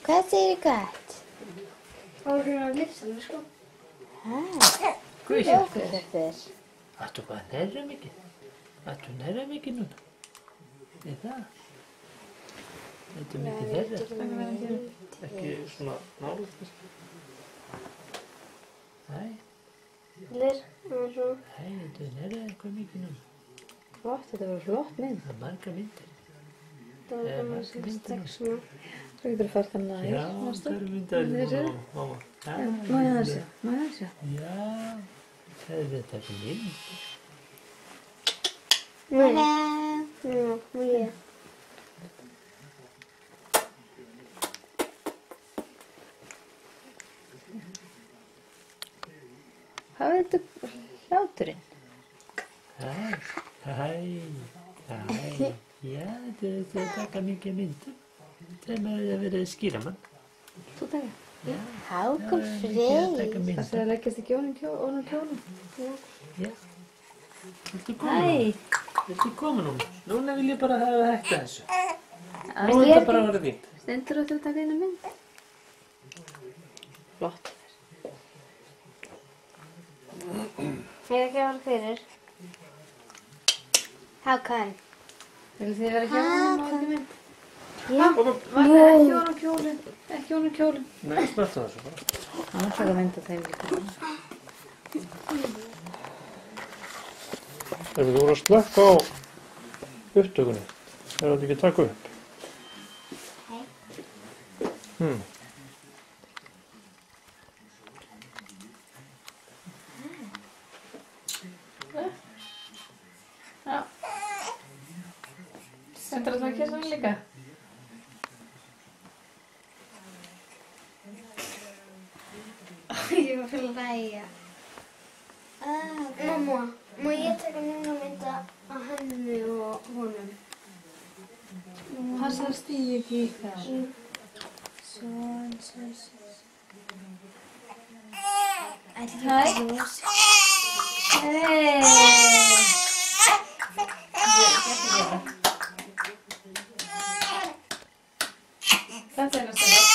Hvað segirðu gott? Það var svona lifsana, sko. Hvað er þetta? Ljókupeppur. Ættu bara nærra mikið? Ættu nærra mikið núna? Er það? Ættu mikið nærra? Ekki svona nálægt þessu? Nei, Lir, það var svona. nei, ættu nærra eitthvað mikið núna? Flott, þetta var flott mynd. Það er marga myndir. Það var bara margar svona myndir stekk svona. Þú getur að fara það nær. Já, hvað er myndaðið nú, mamma? Má ég það sjá? Má ég það sjá? Já, það er þetta ekki mynd. Nei. Já, mjög. Hvað er þetta hláturinn? Já, þetta er að taka mikið myndir. Það er með að vera skýramann. Þú taka. Já, Hákon það er Freyr. mikið að taka Það myndir. fyrir að leggjast ekki ofan kjólum. Já. Viltu koma núna? Viltu koma núna? Núna vil ég bara hafa hægt að þessu. Nú er þetta bara að vera fínt. Stendur þú að taka einu mynd? Flott. Ég er ekki að vera fyrir. Hákon. Vil þið vera hjá honum á ekki mynd? Já. Ekki ofan kjólinn. Ekki ofan kjólinn. Nei, smerta þessu bara. Það er taka mynd af þeim líka. Þú voru að slökka á upptökunni. Það er ekki að taka upp. Já. Stendur það ekki svona líka? Ég var fyrir að ræja. Mamma, má ég taka núna mynda af henni og honum? Passast því ekki í það. Þetta er næsta veginn.